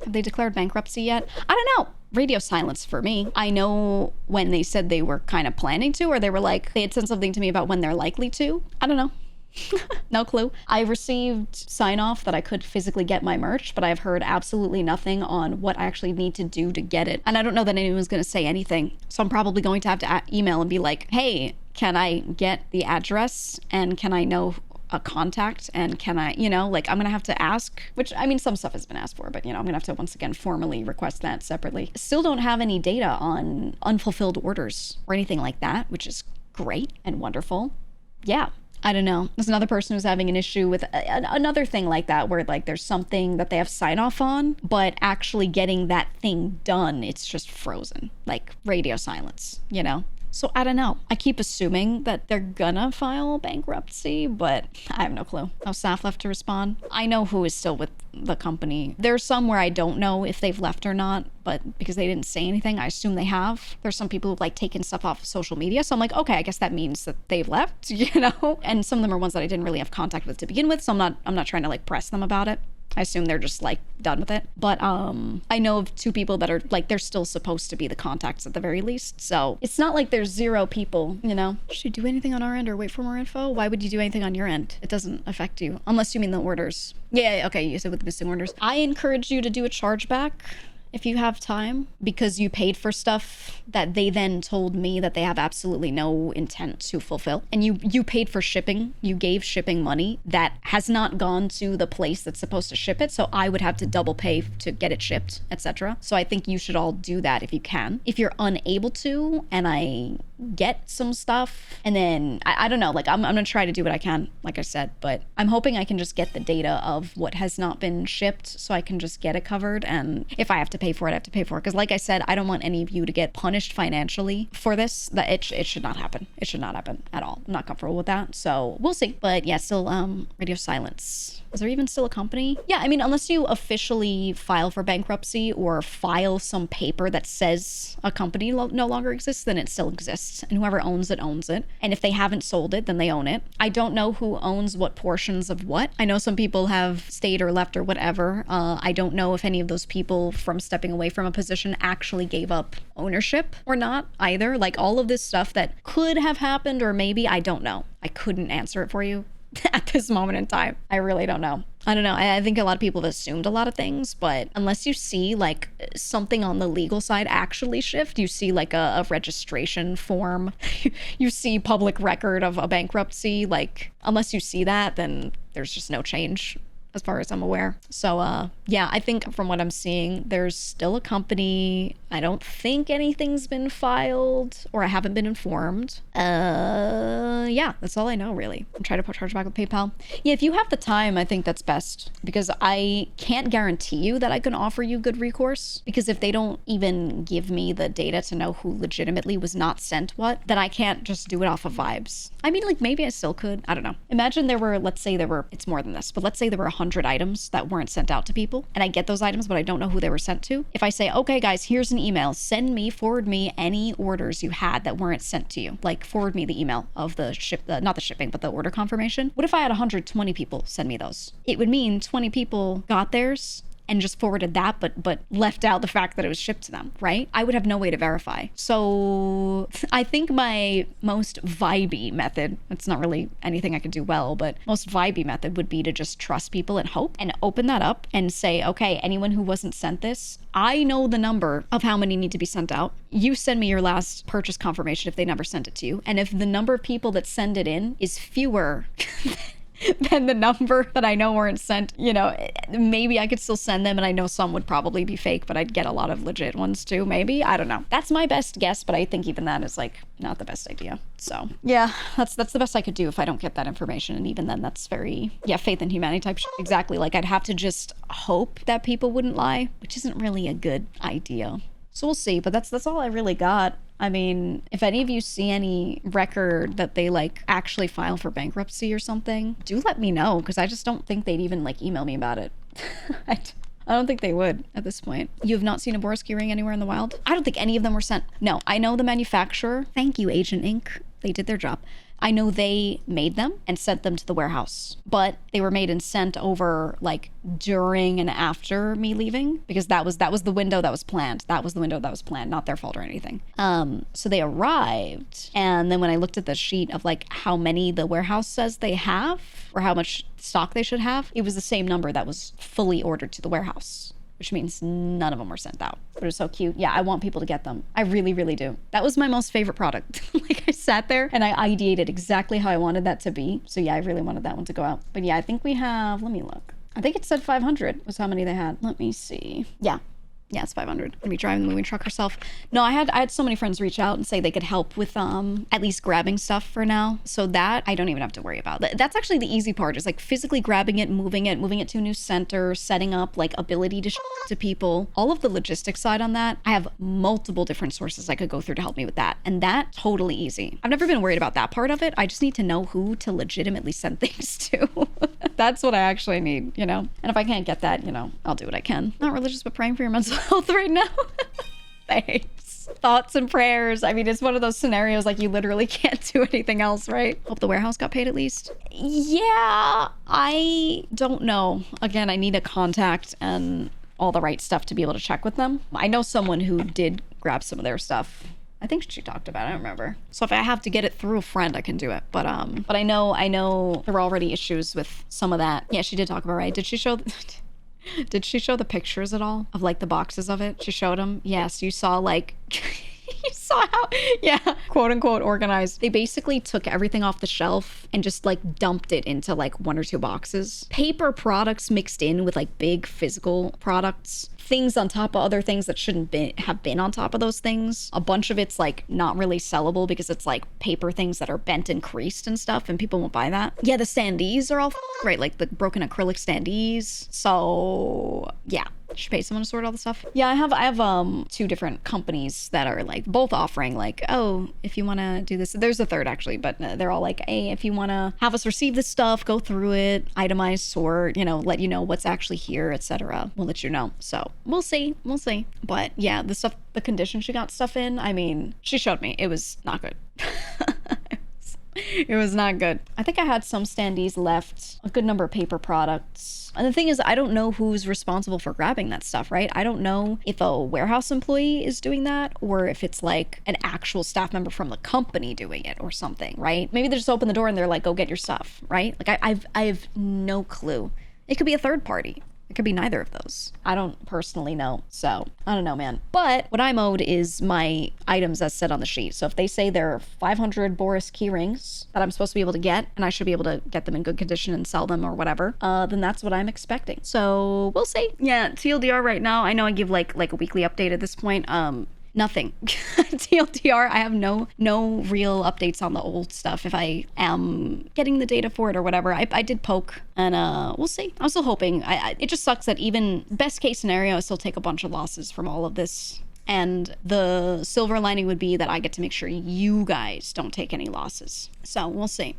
Have they declared bankruptcy yet? I don't know. Radio silence for me. I know when they said they were kind of planning to, or they were like, they had said something to me about when they're likely to. I don't know. No clue. I received sign off that I could physically get my merch, but I've heard absolutely nothing on what I actually need to do to get it. And I don't know that anyone's going to say anything. So I'm probably going to have to email and be like, hey, can I get the address and can I know a contact and can I, you know, like I'm gonna have to ask, which I mean, some stuff has been asked for, but you know, I'm gonna have to once again formally request that separately. Still don't have any data on unfulfilled orders or anything like that, which is great and wonderful. Yeah. I don't know. There's another person who's having an issue with another thing like that, where like there's something that they have sign off on, but actually getting that thing done, it's just frozen, like radio silence, you know? So I don't know. I keep assuming that they're gonna file bankruptcy, but I have no clue. No staff left to respond. I know who is still with the company. There's some where I don't know if they've left or not, but because they didn't say anything, I assume they have. There's some people who've like taken stuff off of social media. So I'm like, okay, I guess that means that they've left, you know? And some of them are ones that I didn't really have contact with to begin with. So I'm not trying to like press them about it. I assume they're just like done with it. But I know of 2 people that are like, they're still supposed to be the contacts at the very least. So it's not like there's 0 people, you know? Should you do anything on our end or wait for more info? Why would you do anything on your end? It doesn't affect you, unless you mean the orders. Yeah, okay, you said with the missing orders. I encourage you to do a chargeback if you have time, because you paid for stuff that they then told me that they have absolutely no intent to fulfill. And you paid for shipping. You gave shipping money that has not gone to the place that's supposed to ship it. So I would have to double pay to get it shipped, etc. So I think you should all do that if you can. If you're unable to, and I get some stuff, and then I don't know, like I'm gonna try to do what I can, like I said, but I'm hoping I can just get the data of what has not been shipped so I can just get it covered. And if I have to pay for it, I have to pay for it. Because like I said, I don't want any of you to get punished financially for this. That it should not happen. It should not happen at all. I'm not comfortable with that. So we'll see. But yeah, still radio silence. Is there even still a company? Yeah, I mean, unless you officially file for bankruptcy or file some paper that says a company no longer exists, then it still exists. And whoever owns it, owns it. And if they haven't sold it, then they own it. I don't know who owns what portions of what. I know some people have stayed or left or whatever. I don't know if any of those people from stepping away from a position actually gave up ownership or not either. Like all of this stuff that could have happened, or maybe, I don't know. I couldn't answer it for you at this moment in time. I really don't know. I don't know. I think a lot of people have assumed a lot of things, but unless you see like something on the legal side actually shift, you see like a registration form, you see public record of a bankruptcy, like unless you see that, then there's just no change as far as I'm aware. So yeah, I think from what I'm seeing, there's still a company. I don't think anything's been filed, or I haven't been informed. Yeah, that's all I know really. I'm trying to put chargeback with PayPal. Yeah, if you have the time, I think that's best, because I can't guarantee you that I can offer you good recourse, because if they don't even give me the data to know who legitimately was not sent what, then I can't just do it off of vibes. I mean, like maybe I still could. I don't know. Imagine there were, let's say there were, it's more than this, but let's say there were 100 items that weren't sent out to people, and I get those items, but I don't know who they were sent to. If I say, okay guys, here's an email, forward me any orders you had that weren't sent to you, like forward me the email of the not the shipping, but the order confirmation. What if I had 120 people send me those? It would mean 20 people got theirs and just forwarded that, but left out the fact that it was shipped to them, right? I would have no way to verify. So I think my most vibey method, it's not really anything I could do well, but most vibey method would be to just trust people and hope, and open that up and say, okay, anyone who wasn't sent this, I know the number of how many need to be sent out. You send me your last purchase confirmation if they never sent it to you. And if the number of people that send it in is fewer than the number that I know weren't sent, you know, maybe I could still send them, and I know some would probably be fake, but I'd get a lot of legit ones too, maybe. I don't know. That's my best guess, but I think even that is like not the best idea. So yeah, that's the best I could do if I don't get that information. And even then, that's very, yeah, faith in humanity type shit. Exactly. Like I'd have to just hope that people wouldn't lie, which isn't really a good idea. So we'll see, but that's all I really got. I mean, if any of you see any record that they like actually file for bankruptcy or something, do let me know, because I just don't think they'd even like email me about it. I don't think they would at this point. You have not seen a Borisky ring anywhere in the wild? I don't think any of them were sent. No, I know the manufacturer. Thank you, Agent Inc. They did their job. I know they made them and sent them to the warehouse, but they were made and sent over like during and after me leaving, because that was the window that was planned. That was the window that was planned, not their fault or anything. So they arrived, and then when I looked at the sheet of like how many the warehouse says they have or how much stock they should have, it was the same number that was fully ordered to the warehouse, which means none of them were sent out. But it was so cute. Yeah, I want people to get them. I really, really do. That was my most favorite product. Like, I sat there and I ideated exactly how I wanted that to be. So yeah, I really wanted that one to go out. But yeah, I think we have, let me look. I think it said 500 was how many they had. Let me see. Yeah, it's 500. Gonna be driving the moving truck herself. No, I had so many friends reach out and say they could help with at least grabbing stuff for now. So that I don't even have to worry about. That's actually the easy part, is like physically grabbing it, moving it to a new center, setting up like ability to to people. All of the logistics side on that, I have multiple different sources I could go through to help me with that. And that totally easy. I've never been worried about that part of it. I just need to know who to legitimately send things to. That's what I actually need, you know? And if I can't get that, you know, I'll do what I can. Not religious, but praying for your mental health right now. Thanks. Thoughts and prayers. I mean, it's one of those scenarios like you literally can't do anything else, right? Hope the warehouse got paid at least. Yeah, I don't know. Again, I need a contact and all the right stuff to be able to check with them. I know someone who did grab some of their stuff. I think she talked about it, I don't remember. So if I have to get it through a friend, I can do it. But I know there were already issues with some of that. Yeah, she did talk about it, right? Did she show the pictures at all of like the boxes of it? She showed them. Yes, you saw like you saw how, yeah, quote unquote organized. They basically took everything off the shelf and just like dumped it into like 1 or 2 boxes. Paper products mixed in with like big physical products. Things on top of other things that shouldn't have been on top of those things. A bunch of it's like not really sellable because it's like paper things that are bent and creased and stuff, and people won't buy that. Yeah, the standees are all right, like the broken acrylic standees. So yeah, should pay someone to sort all the stuff. Yeah, I have 2 different companies that are like both offering like, oh, if you want to do this. There's a third actually, but they're all like, hey, if you want to have us receive this stuff, go through it, itemize, sort, you know, let you know what's actually here, etc. We'll let you know. So we'll see. But yeah, the condition she got stuff in, I mean, she showed me, it was not good. It was not good. I think I had some standees left, a good number of paper products. And the thing is, I don't know who's responsible for grabbing that stuff, right? I don't know if a warehouse employee is doing that or if it's like an actual staff member from the company doing it or something, right? Maybe they just open the door and they're like, go get your stuff, right? Like I have no clue. It could be a third party. It could be neither of those. I don't personally know. So I don't know, man. But what I'm owed is my items as said on the sheet. So if they say there are 500 Boris key rings that I'm supposed to be able to get, and I should be able to get them in good condition and sell them or whatever, then that's what I'm expecting. So we'll see. Yeah, TLDR right now. I know I give like a weekly update at this point. Nothing. TLDR, I have no real updates on the old stuff. If I am getting the data for it or whatever, I did poke, and we'll see. I'm still hoping. It just sucks that even best case scenario, I still take a bunch of losses from all of this. And the silver lining would be that I get to make sure you guys don't take any losses. So we'll see.